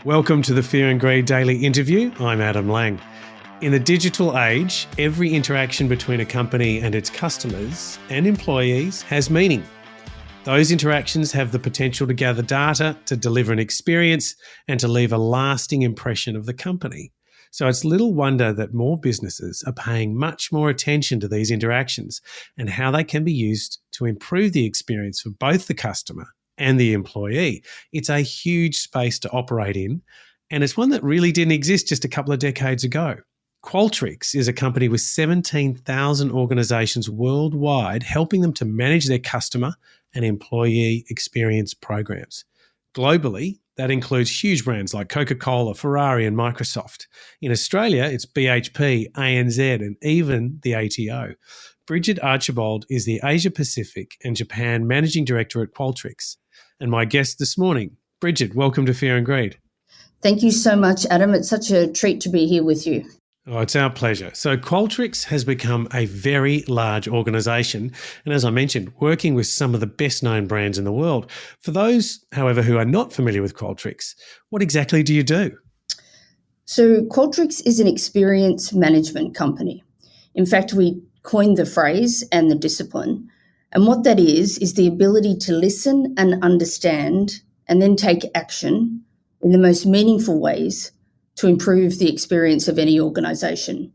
Welcome to the Fear and Greed Daily Interview. I'm Adam Lang. In the digital age, every interaction between a company and its customers and employees has meaning. Those interactions have the potential to gather data, to deliver an experience, and to leave a lasting impression of the company. So it's little wonder that more businesses are paying much more attention to these interactions and how they can be used to improve the experience for both the customer and the employee. It's a huge space to operate in, and it's one that really didn't exist just a couple of decades ago. Qualtrics is a company with 17,000 organisations worldwide, helping them to manage their customer and employee experience programs. Globally, that includes huge brands like Coca Cola, Ferrari and Microsoft. In Australia, it's BHP, ANZ and even the ATO. Brigid Archibald is the Asia Pacific and Japan Managing Director at Qualtrics. And my guest this morning. Brigid, welcome to Fear and Greed. Thank you so much, Adam. It's such a treat to be here with you. Oh, it's our pleasure. So Qualtrics has become a very large organisation. And as I mentioned, working with some of the best known brands in the world. For those, however, who are not familiar with Qualtrics, what exactly do you do? So Qualtrics is an experience management company. In fact, we coined the phrase and the discipline. And what that is the ability to listen and understand and then take action in the most meaningful ways to improve the experience of any organisation.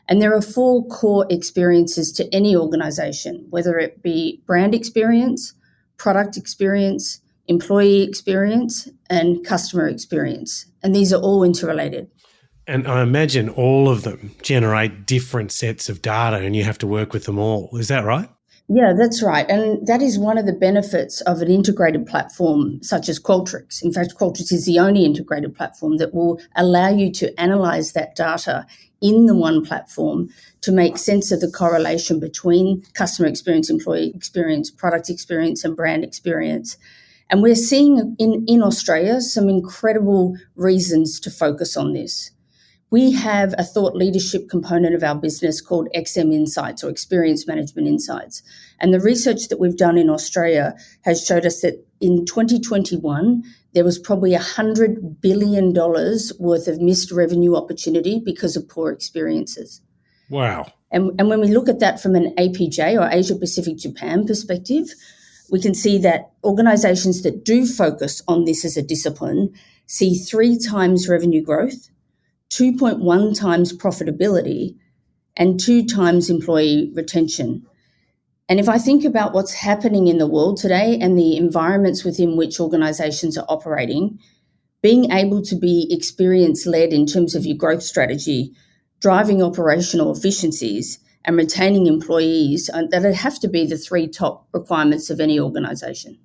And there are 4 core experiences to any organisation, whether it be brand experience, product experience, employee experience, and customer experience. And these are all interrelated. And I imagine all of them generate different sets of data and you have to work with them all. Is that right? Yeah, that's right. And that is one of the benefits of an integrated platform such as Qualtrics. In fact, Qualtrics is the only integrated platform that will allow you to analyze that data in the one platform to make sense of the correlation between customer experience, employee experience, product experience, and brand experience. And we're seeing in Australia some incredible reasons to focus on this. We have a thought leadership component of our business called XM Insights or Experience Management Insights. And the research that we've done in Australia has showed us that in 2021, there was probably $100 billion worth of missed revenue opportunity because of poor experiences. Wow. And when we look at that from an APJ or Asia Pacific Japan perspective, we can see that organizations that do focus on this as a discipline see 3 times revenue growth, 2.1 times profitability, and 2 times employee retention. And if I think about what's happening in the world today and the environments within which organizations are operating, being able to be experience-led in terms of your growth strategy, driving operational efficiencies, and retaining employees, that have to be the 3 top requirements of any organization.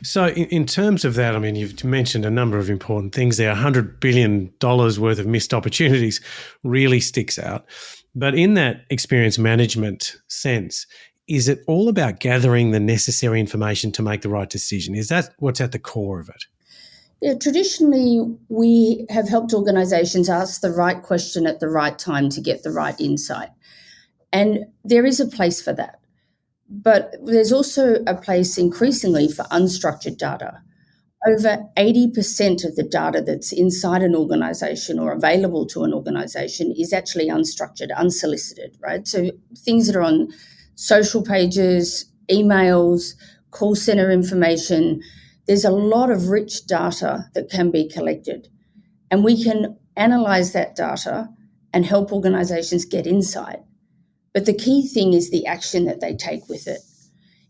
So in terms of that, I mean, you've mentioned a number of important things there. $100 billion worth of missed opportunities really sticks out. But in that experience management sense, is it all about gathering the necessary information to make the right decision? Is that what's at the core of it? Yeah, traditionally, we have helped organizations ask the right question at the right time to get the right insight. And there is a place for that. But there's also a place increasingly for unstructured data. Over 80% of the data that's inside an organization or available to an organization is actually unstructured, unsolicited, right? So things that are on social pages, emails, call center information, there's a lot of rich data that can be collected. And we can analyze that data and help organizations get insight. But the key thing is the action that they take with it.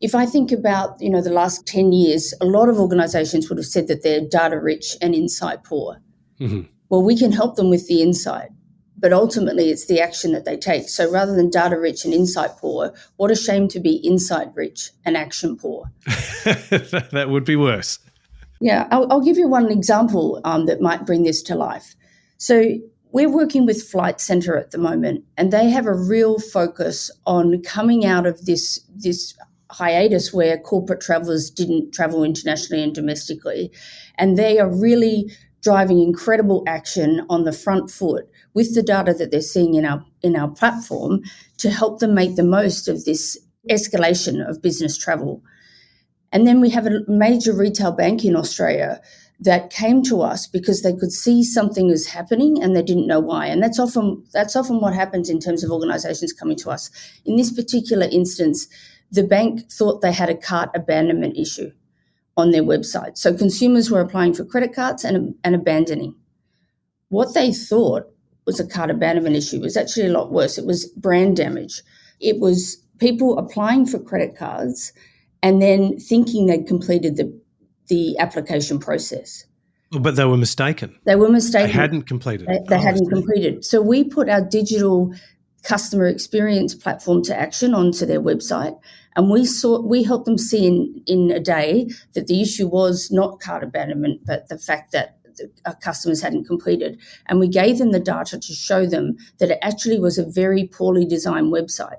If I think about, the last 10 years, a lot of organizations would have said that they're data rich and insight poor. Mm-hmm. Well, we can help them with the insight, but ultimately it's the action that they take. So rather than data rich and insight poor, what a shame to be insight rich and action poor. That would be worse. Yeah, I'll give you one example that might bring this to life. So we're working with Flight Centre at the moment, and they have a real focus on coming out of this hiatus where corporate travellers didn't travel internationally and domestically. And they are really driving incredible action on the front foot with the data that they're seeing in our platform to help them make the most of this escalation of business travel. And then we have a major retail bank in Australia that came to us because they could see something was happening and they didn't know why. And that's often what happens in terms of organisations coming to us. In this particular instance, the bank thought they had a cart abandonment issue on their website. So consumers were applying for credit cards and abandoning. What they thought was a cart abandonment issue was actually a lot worse. It was brand damage. It was people applying for credit cards and then thinking they'd completed the application process. But they were mistaken. They were mistaken. They hadn't completed. They hadn't completed. So we put our digital customer experience platform to action onto their website, and we helped them see in a day that the issue was not cart abandonment, but the fact that our customers hadn't completed. And we gave them the data to show them that it actually was a very poorly designed website.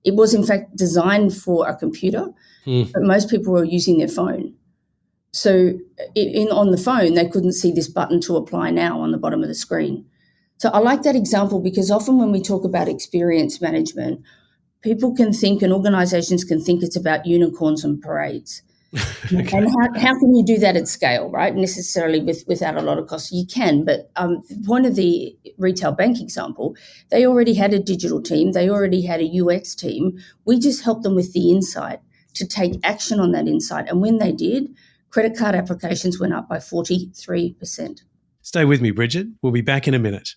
It was, in fact, designed for a computer, but most people were using their phone. So on the phone, they couldn't see this button to apply now on the bottom of the screen. So I like that example because often when we talk about experience management, people can think and organisations can think it's about unicorns and parades. Okay. And how can you do that at scale, right? Necessarily without a lot of cost. You can, but the point of the retail bank example, they already had a digital team. They already had a UX team. We just helped them with the insight to take action on that insight. And when they did, credit card applications went up by 43%. Stay with me, Brigid. We'll be back in a minute.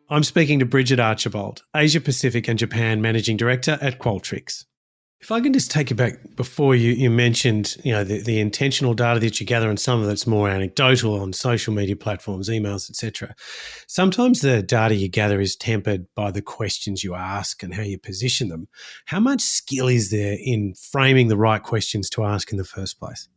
I'm speaking to Brigid Archibald, Asia Pacific and Japan Managing Director at Qualtrics. If I can just take you back before you mentioned, the intentional data that you gather and some of it's more anecdotal on social media platforms, emails, etc. Sometimes the data you gather is tempered by the questions you ask and how you position them. How much skill is there in framing the right questions to ask in the first place?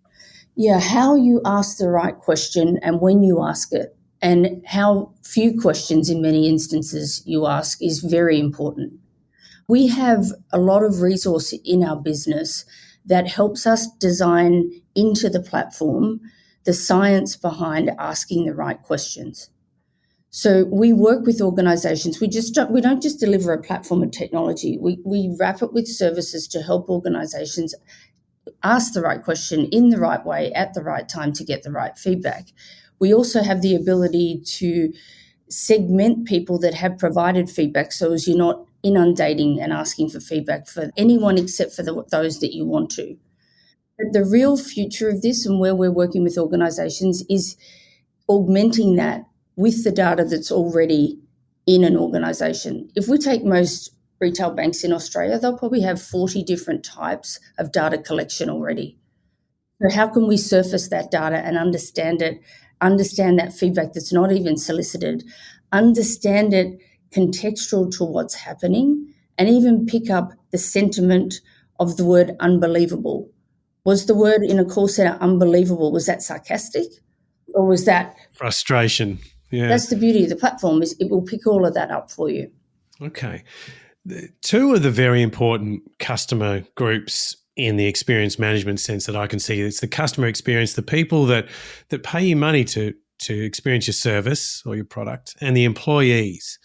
Yeah, how you ask the right question and when you ask it, and how few questions in many instances you ask is very important. We have a lot of resource in our business that helps us design into the platform the science behind asking the right questions. So we work with organisations. We don't just deliver a platform of technology. We wrap it with services to help organisations ask the right question in the right way at the right time to get the right feedback. We also have the ability to segment people that have provided feedback so as you're not inundating and asking for feedback for anyone except for those that you want to. But the real future of this and where we're working with organisations is augmenting that with the data that's already in an organisation. If we take most retail banks in Australia, they'll probably have 40 different types of data collection already. So how can we surface that data and understand it, understand that feedback that's not even solicited, understand it contextual to what's happening, and even pick up the sentiment of the word unbelievable. Was the word in a call center unbelievable? Was that sarcastic? Or was that frustration? Yeah. That's the beauty of the platform, is it will pick all of that up for you. Okay. Two of the very important customer groups in the experience management sense that I can see, it's the customer experience, the people that pay you money to experience your service or your product, and the employees.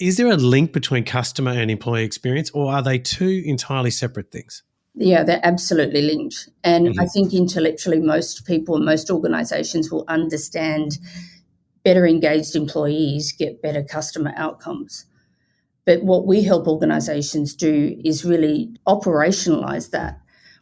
Is there a link between customer and employee experience, or are they two entirely separate things? Yeah, they're absolutely linked. And I think intellectually most people and most organisations will understand better engaged employees get better customer outcomes. But what we help organisations do is really operationalise that.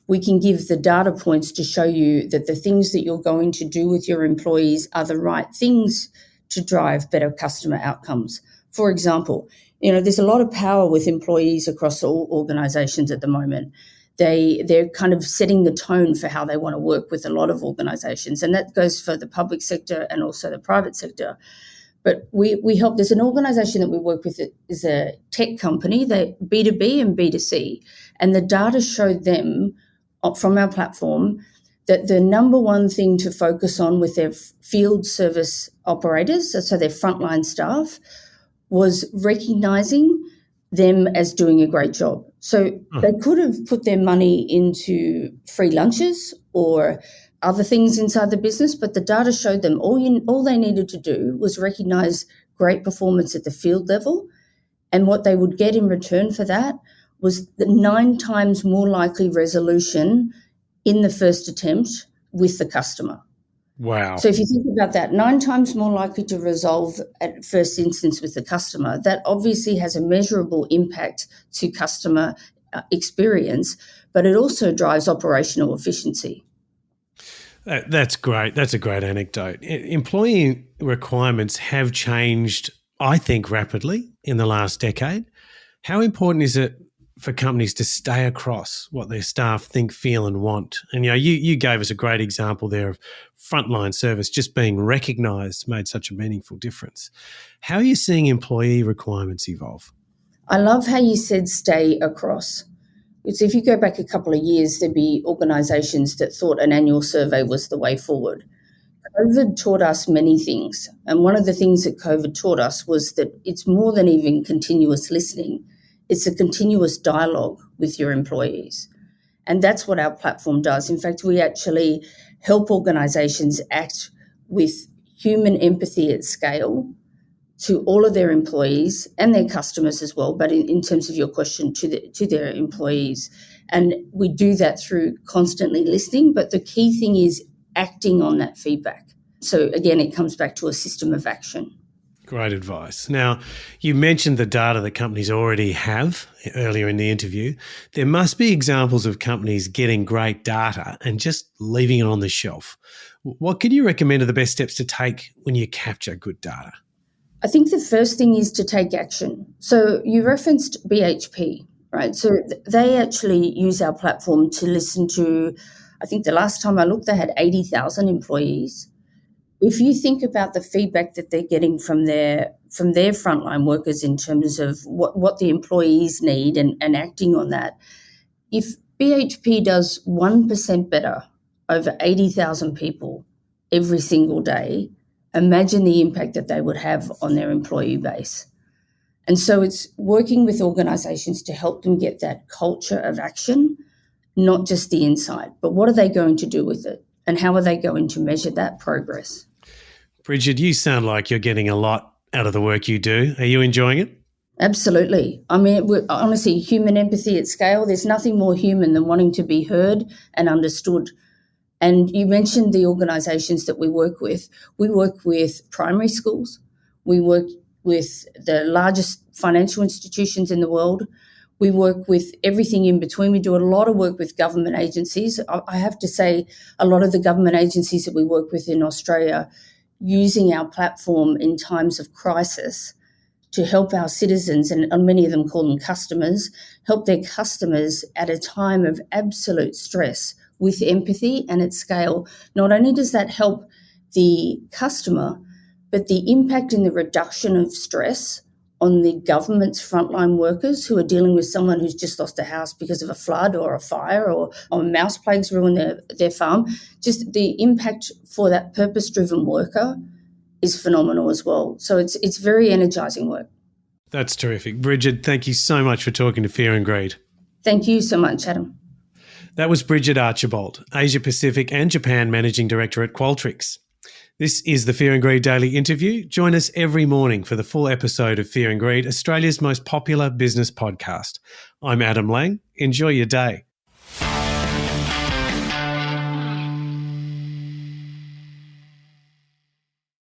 We can give the data points to show you that the things that you're going to do with your employees are the right things to drive better customer outcomes. For example, there's a lot of power with employees across all organisations at the moment. They're kind of setting the tone for how they want to work with a lot of organisations, and that goes for the public sector and also the private sector. But we help. There's an organisation that we work with that is a tech company, they B2B and B2C, and the data showed them from our platform that the number one thing to focus on with their field service operators, so their frontline staff, was recognising them as doing a great job. So they could have put their money into free lunches or other things inside the business, but the data showed them all they needed to do was recognise great performance at the field level, and what they would get in return for that was the 9 times more likely resolution in the first attempt with the customer. Wow. So if you think about that, 9 times more likely to resolve at first instance with the customer, that obviously has a measurable impact to customer experience, but it also drives operational efficiency. That's great. That's a great anecdote. Employee requirements have changed, I think, rapidly in the last decade. How important is it for companies to stay across what their staff think, feel and want? And, you gave us a great example there of frontline service just being recognised made such a meaningful difference. How are you seeing employee requirements evolve? I love how you said stay across. So if you go back a couple of years, there'd be organisations that thought an annual survey was the way forward. COVID taught us many things. And one of the things that COVID taught us was that it's more than even continuous listening. It's a continuous dialogue with your employees. And that's what our platform does. In fact, we actually help organisations act with human empathy at scale to all of their employees and their customers as well, but in terms of your question, to their employees. And we do that through constantly listening, but the key thing is acting on that feedback. So again, it comes back to a system of action. Great advice. Now, you mentioned the data that companies already have earlier in the interview. There must be examples of companies getting great data and just leaving it on the shelf. What can you recommend are the best steps to take when you capture good data? I think the first thing is to take action. So you referenced BHP, right? So they actually use our platform to listen to, I think the last time I looked, they had 80,000 employees. If you think about the feedback that they're getting from their frontline workers in terms of what the employees need and acting on that, if BHP does 1% better over 80,000 people every single day, imagine the impact that they would have on their employee base. And so it's working with organisations to help them get that culture of action, not just the insight, but what are they going to do with it and how are they going to measure that progress? Brigid, you sound like you're getting a lot out of the work you do. Are you enjoying it? Absolutely. I mean, honestly, human empathy at scale, there's nothing more human than wanting to be heard and understood. And you mentioned the organisations that we work with. We work with primary schools. We work with the largest financial institutions in the world. We work with everything in between. We do a lot of work with government agencies. I have to say, a lot of the government agencies that we work with in Australia using our platform in times of crisis to help our citizens, and many of them call them customers, help their customers at a time of absolute stress with empathy and at scale. Not only does that help the customer, but the impact in the reduction of stress on the government's frontline workers who are dealing with someone who's just lost a house because of a flood or a fire or mouse plagues ruin their farm. Just the impact for that purpose-driven worker is phenomenal as well. So it's very energising work. That's terrific. Brigid, thank you so much for talking to Fear and Greed. Thank you so much, Adam. That was Brigid Archibald, Asia Pacific and Japan Managing Director at Qualtrics. This is the Fear and Greed Daily Interview. Join us every morning for the full episode of Fear and Greed, Australia's most popular business podcast. I'm Adam Lang. Enjoy your day.